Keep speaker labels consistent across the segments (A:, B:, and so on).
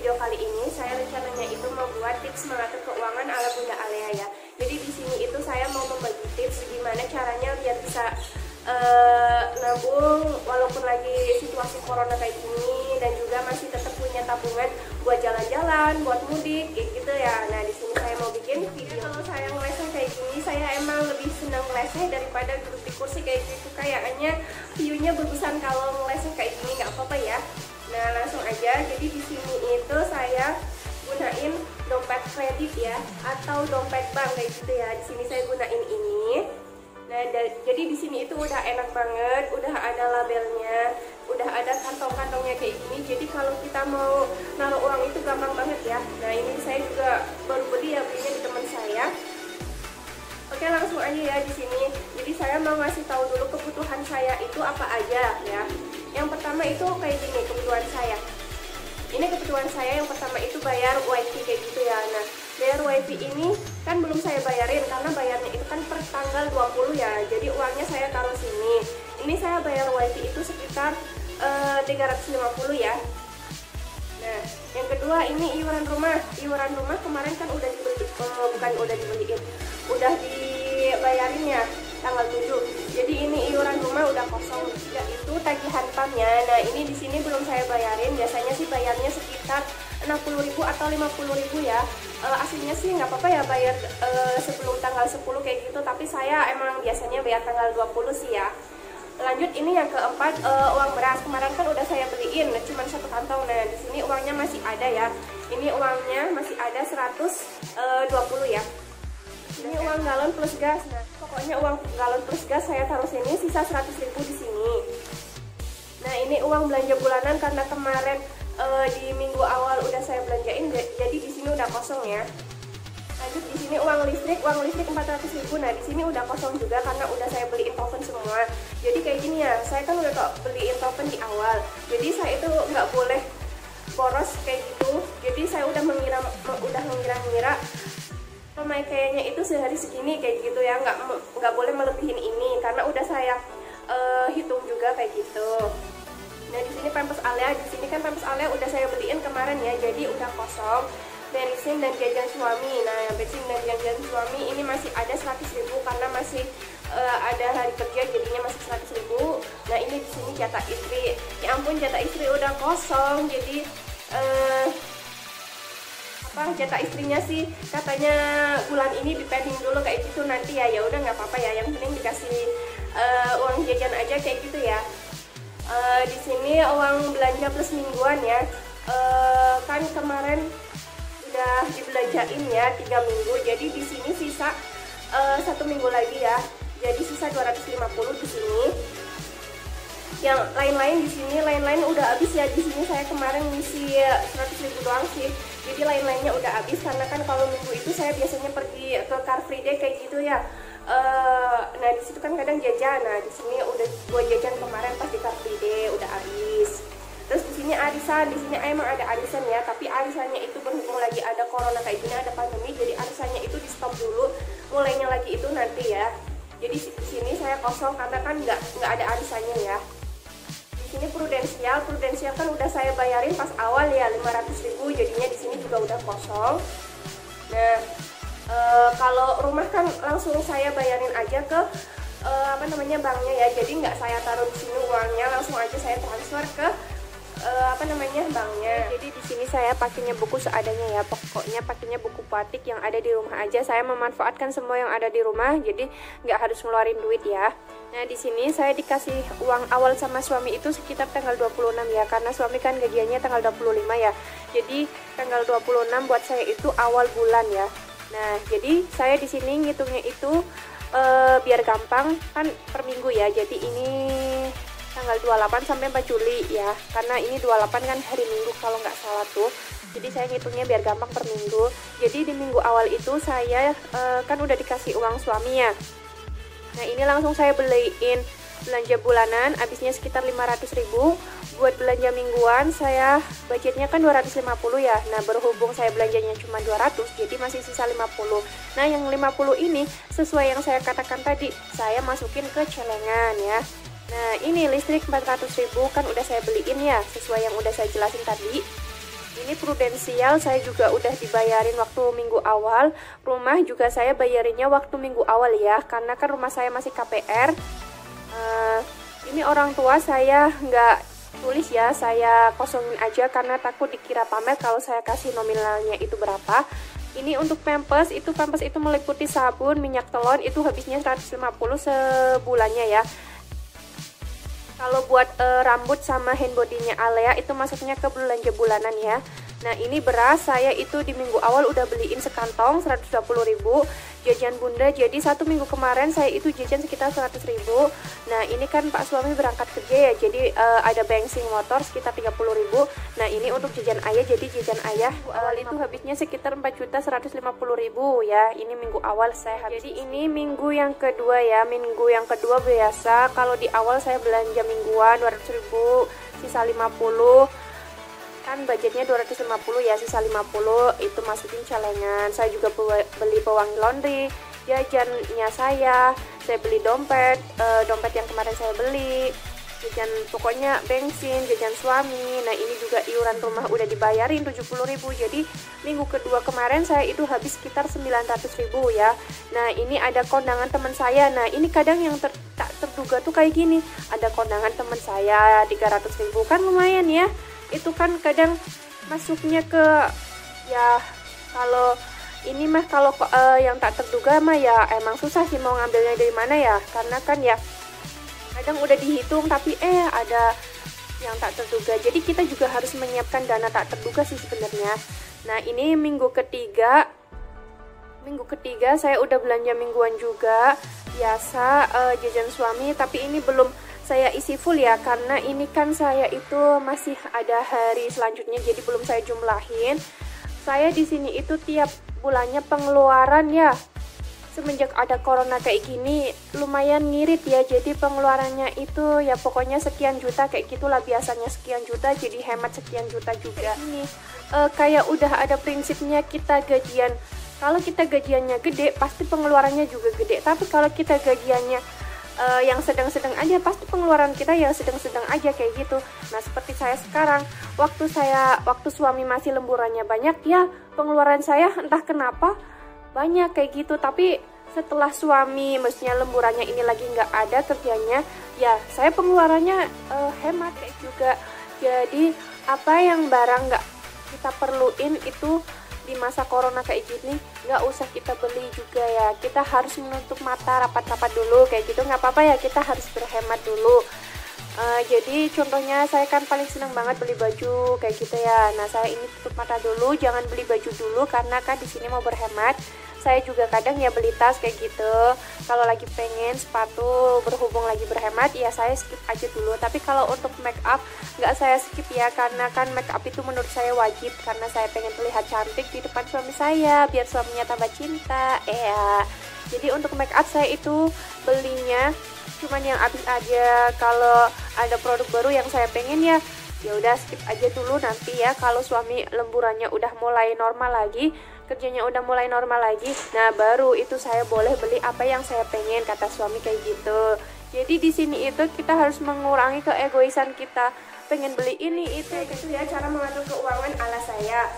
A: video kali ini saya rencananya itu membuat tips mengatur keuangan ala Bunda Alea ya. Jadi di sini itu saya mau membagi tips gimana caranya biar bisa nabung walaupun lagi situasi corona kayak gini, dan juga masih tetap punya tabungan buat jalan-jalan, buat mudik kayak gitu ya. Nah, di sini saya mau bikin video. Kalau saya ngeleseh kayak gini, saya emang lebih senang ngeleseh daripada duduk di kursi kayak gitu. Kayaknya view-nya bagusan kalau ngeleseh kayak gini, nggak apa-apa ya. Nah, langsung aja. Jadi di sini itu saya gunain dompet kredit ya, atau dompet bank kayak gitu ya. Di sini saya gunain ini. Nah, jadi di sini itu udah enak banget, udah ada labelnya, udah ada kantong-kantongnya kayak gini. Jadi kalau kita mau naruh uang itu gampang banget ya. Nah, ini saya juga baru beli ya, belinya di teman saya. Oke, langsung aja ya di sini. Jadi saya mau ngasih tahu dulu kebutuhan saya itu apa aja ya. Yang pertama itu kayak gini kebutuhan saya. Ini kebutuhan saya yang pertama itu bayar wifi kayak gitu ya. Nah, bayar wifi ini kan belum saya bayarin karena bayarnya itu kan per tanggal 20 ya. Jadi uangnya saya taruh sini. Ini saya bayar wifi itu sekitar 350 ya. Nah, yang kedua ini iuran rumah. Iuran rumah kemarin kan udah dibeli, bukan udah dibeliin, udah dibayarin ya tanggal 7. Jadi ini iuran rumah udah kosong. Yaitu tagihan PAM-nya. Nah, ini di sini belum saya bayarin. Biasanya sih bayarnya sekitar 60.000 atau 50.000 ya. Aslinya sih nggak apa-apa ya bayar sebelum tanggal 10 kayak gitu, tapi saya emang biasanya bayar tanggal 20 sih ya. Lanjut, ini yang keempat, uang beras. Kemarin kan udah saya beliin cuma 1 kantong. Nah, di sini uangnya masih ada ya. Ini uangnya masih ada 120 ya. Ini uang galon plus gas. Nah, pokoknya uang galon plus gas saya taruh sini, sisa 100.000 di sini. Nah, ini uang belanja bulanan karena kemarin di minggu awal udah saya belanjain, jadi di sini udah kosong ya. Lanjut, di sini uang listrik 400.000. Nah, di sini udah kosong juga karena udah saya beliin token semua. Jadi kayak gini ya, saya kan udah beliin token di awal. Jadi saya itu nggak boleh boros kayak gitu. Jadi saya udah mengira-ngira pemakaiannya itu sehari segini kayak gitu ya, nggak boleh melebihin ini karena udah saya hitung juga kayak gitu. Nah, di sini Pampers Alea, di sini kan Pampers Alea udah saya beliin kemarin ya, jadi udah kosong. Bensin dan jajan suami. Nah, bensin dan jajan suami ini masih ada 100.000 karena masih ada hari kerja, jadinya masih 100.000. Nah, ini di sini jatah istri. Ya ampun, jatah istri udah kosong. Jadi jatah istrinya sih katanya bulan ini dipending dulu kayak gitu, nanti ya udah nggak apa-apa ya, yang penting dikasih uang jajan aja kayak gitu ya. Di sini uang belanja plus mingguan ya. Kan kemarin udah dibelanjain ya 3 minggu, jadi di sini sisa 1 minggu lagi ya, jadi sisa 250 di sini. Yang lain-lain di sini, lain-lain udah habis ya. Di sini saya kemarin ngisi 100.000 doang sih, jadi lain-lainnya udah habis karena kan kalau minggu itu saya biasanya pergi ke Car Free Day kayak gitu ya. Nah, di situ kan kadang jajan. Nah, di sini udah buat jajan kemarin pas di Car Free Day udah habis. Terus di sini arisan, di sini emang ada arisan ya, tapi arisannya itu berhubung lagi ada corona kayak gini, ada pandemi, jadi arisannya itu di stop dulu, mulainya lagi itu nanti ya. Jadi di sini saya kosong karena kan nggak ada arisannya ya. Di sini prudensial kan udah saya bayarin pas awal ya 500.000, jadinya di sini juga udah kosong. Nah, kalau rumah kan langsung saya bayarin aja ke banknya ya, jadi nggak saya taruh di sini uangnya, langsung aja saya transfer ke banknya. Jadi di sini saya pakainya buku seadanya ya, pokoknya pakainya buku batik yang ada di rumah aja. Saya memanfaatkan semua yang ada di rumah, jadi nggak harus ngeluarin duit ya. Nah, di sini saya dikasih uang awal sama suami itu sekitar tanggal 26 ya, karena suami kan gajiannya tanggal 25 ya. Jadi tanggal 26 buat saya itu awal bulan ya. Nah, jadi saya di sini ngitungnya itu biar gampang kan per minggu ya. Jadi ini tanggal 28 sampai 4 Juli ya, karena ini 28 kan hari Minggu kalau nggak salah tuh. Jadi saya ngitungnya biar gampang per minggu. Jadi di minggu awal itu saya kan udah dikasih uang suami ya. Nah, ini langsung saya beliin belanja bulanan, habisnya sekitar 500.000. Buat belanja mingguan saya budgetnya kan 250 ya. Nah, berhubung saya belanjanya cuma 200, jadi masih sisa 50. Nah, yang 50 ini sesuai yang saya katakan tadi, saya masukin ke celengan ya. Nah, ini listrik 400.000 kan udah saya beliin ya, sesuai yang udah saya jelasin tadi. Ini
B: ini prudensial, saya juga udah dibayarin waktu minggu awal. Rumah juga saya bayarinnya waktu minggu awal ya, karena kan rumah saya masih KPR. Ini orang tua saya nggak tulis ya, saya kosongin aja karena takut dikira pamer kalau saya kasih nominalnya itu berapa. Ini untuk pampers itu meliputi sabun, minyak telon, itu habisnya 150 sebulannya ya. Kalau buat rambut sama hand body-nya Alea itu masuknya ke belanja bulanan ya. Nah ini beras saya itu di minggu awal udah beliin sekantong 120.000. Jajan bunda, jadi 1 minggu kemarin saya itu jajan sekitar 100.000. Nah ini kan Pak suami berangkat kerja ya, jadi ada bensin motor sekitar 30.000. Nah ini untuk jajan ayah, jadi jajan ayah awal itu habisnya sekitar 4.150.000 ya. Ini minggu awal saya habis. Jadi ini minggu yang kedua ya. Minggu yang kedua biasa kalau di awal saya belanja mingguan 200.000, sisa 50. Kan budgetnya 250 ya, sisa 50 itu masukin celengan. Saya juga beli pewangi laundry, jajannya saya beli dompet yang kemarin saya beli, jajan pokoknya bensin, jajan suami. Nah ini juga iuran rumah udah dibayarin 70.000. Jadi minggu kedua kemarin saya itu habis sekitar 900.000 ya. Nah ini ada kondangan teman saya. Nah ini kadang yang tak terduga tuh kayak gini, ada kondangan teman saya 300.000, kan lumayan ya. Itu kan kadang masuknya ke ya, kalau ini mah kalau yang tak terduga mah ya emang susah sih mau ngambilnya dari mana ya, karena kan ya kadang udah dihitung tapi ada yang tak terduga. Jadi kita juga harus menyiapkan dana tak terduga sih sebenarnya. Nah ini minggu ketiga saya udah belanja mingguan juga biasa, jajan suami, tapi ini belum saya isi full ya, karena ini kan saya itu masih ada hari selanjutnya, jadi belum saya jumlahin. Saya di sini itu tiap bulannya pengeluaran ya, semenjak ada corona kayak gini lumayan ngirit ya, jadi pengeluarannya itu ya pokoknya sekian juta kayak gitulah, biasanya sekian juta jadi hemat sekian juta juga. Ini kayak udah ada prinsipnya, kita gajian, kalau kita gajiannya gede pasti pengeluarannya juga gede, tapi kalau kita gajiannya yang sedang-sedang aja pasti pengeluaran kita yang sedang-sedang aja kayak gitu. Nah seperti saya sekarang, waktu suami masih lemburannya banyak ya, pengeluaran saya entah kenapa banyak kayak gitu. Tapi setelah suami maksudnya lemburannya ini lagi nggak ada kerjanya ya, saya pengeluarannya hemat kayak juga. Jadi apa yang barang nggak kita perluin itu di masa corona kayak gini nggak usah kita beli juga ya. Kita harus menutup mata rapat-rapat dulu kayak gitu, nggak apa-apa ya, kita harus berhemat dulu. Jadi contohnya saya kan paling seneng banget beli baju kayak gitu ya. Nah saya ini tutup mata dulu, jangan beli baju dulu karena kan di sini mau berhemat. Saya juga kadang ya beli tas kayak gitu. Kalau lagi pengen sepatu berhubung lagi berhemat ya saya skip aja dulu. Tapi kalau untuk make up nggak saya skip ya, karena kan make up itu menurut saya wajib, karena saya pengen terlihat cantik di depan suami saya biar suaminya tambah cinta. Jadi untuk make up saya itu belinya cuman yang habis aja. Kalau ada produk baru yang saya pengen ya udah skip aja dulu, nanti ya kalau suami lemburannya udah mulai normal lagi, kerjanya udah mulai normal lagi, nah baru itu saya boleh beli apa yang saya pengen, kata suami kayak gitu. Jadi di sini itu kita harus mengurangi keegoisan kita, pengen beli ini itu gitu ya. Cara mengatur keuangan ala saya,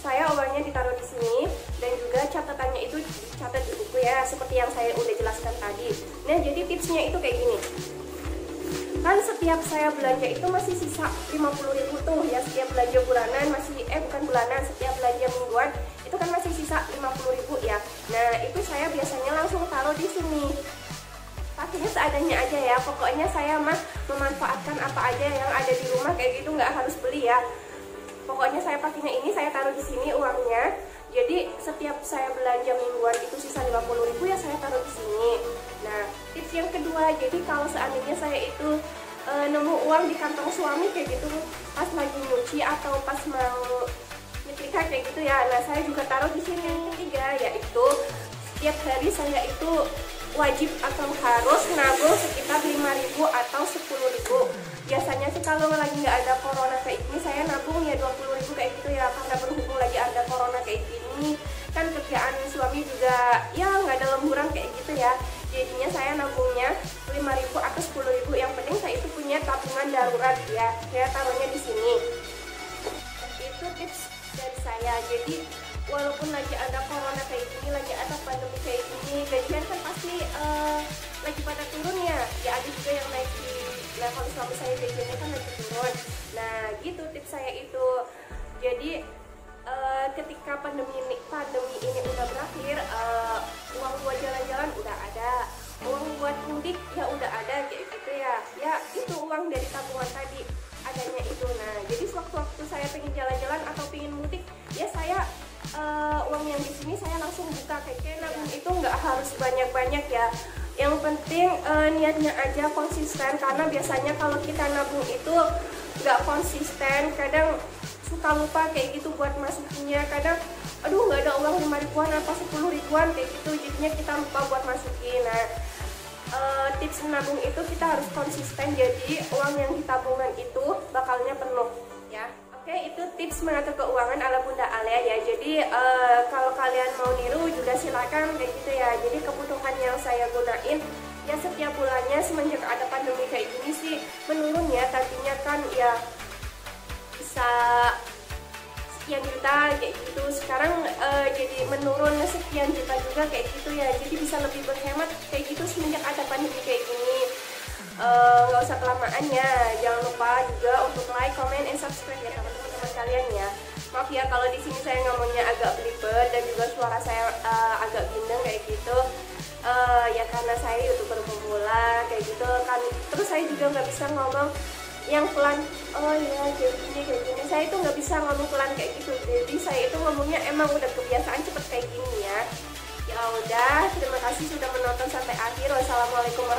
B: saya uangnya ditaruh di sini dan juga catatannya itu dicatat di buku ya, seperti yang saya udah jelaskan tadi. Nah jadi tipsnya itu kayak gini, kan setiap saya belanja itu masih sisa 50.000 tuh ya, setiap belanja bulanan masih bukan bulanan, setiap belanja mingguan itu kan masih sisa 50.000 ya. Nah itu saya biasanya langsung taruh di sini, pakainya seadanya aja ya. Pokoknya saya mah memanfaatkan apa aja yang ada di rumah kayak gitu, nggak harus beli ya. Pokoknya saya pakainya ini, saya taruh di sini uangnya. Jadi setiap saya belanja mingguan itu sisa 50.000 ya saya taruh di sini. Nah tips yang kedua, jadi kalau seandainya saya itu nemu uang di kantong suami kayak gitu pas lagi nyuci atau pas mau nyetrika kayak gitu ya, nah saya juga taruh di sini. Yang ketiga yaitu setiap hari saya itu wajib atau harus nabung sekitar 5.000 atau 10.000. Biasanya sih kalau lagi nggak ada corona kayak gini saya nabung ya 20.000 kayak gitu ya, karena berhubung lagi ada corona kayak gini kan kerjaan suami juga ya nggak ada lemburan kayak gitu ya, jadinya saya nabungnya 5.000 atau 10.000. Yang penting saya itu punya tabungan darurat ya, saya taruhnya di sini.
A: saya. Jadi walaupun lagi ada corona kayak gini, lagi ada pandemi kayak gini, gajian kan pasti lagi pada turun ya. Ya ada juga yang naik di level suami saya, gajiannya kan lagi turun. Nah gitu tips saya itu. Jadi ketika pandemi ini udah berakhir, uang buat jalan-jalan udah ada, uang buat mudik ya udah ada kayak gitu ya. Ya itu uang dari tabungan tadi adanya itu. Nah jadi sewaktu-waktu saya pengen jalan-jalan atau pengen mudik, ya saya uang yang di sini saya langsung buka. Kayak nabung itu nggak harus banyak-banyak ya. Yang penting niatnya aja konsisten, karena biasanya kalau kita nabung itu nggak konsisten, kadang suka lupa kayak gitu buat masukinnya. Kadang aduh nggak ada uang 5 ribuan apa 10 ribuan kayak gitu, jadinya kita lupa buat masukin. Nah tips menabung itu kita harus konsisten, jadi uang yang ditabungan itu bakalnya penuh ya. Oke, itu tips mengatur keuangan ala Bunda Alia ya. Jadi kalau kalian mau niru juga silakan kayak gitu ya. Jadi kebutuhan yang saya gunain ya setiap bulannya semenjak ada pandemi kayak gini sih menurun ya. Tadinya kan ya bisa sekian juta kayak gitu, sekarang jadi menurun sekian juta juga kayak gitu ya. Jadi bisa lebih berhemat kayak gitu semenjak ada pandemi kayak gini. Nggak usah kelamaan ya, jangan lupa juga untuk like, comment, and subscribe ya teman-teman kalian ya. Maaf ya kalau di sini saya ngomongnya agak belibet dan juga suara saya agak bindeng kayak gitu. Ya karena saya YouTuber pemula kayak gitu kan, terus saya juga nggak bisa ngomong yang pelan. Oh ya kayak gini, saya itu nggak bisa ngomong pelan kayak gitu. Jadi saya itu ngomongnya emang udah kebiasaan cepet kayak gini ya. Ya udah, terima kasih sudah menonton sampai akhir. Wassalamualaikum warahmatullahi wabarakatuh.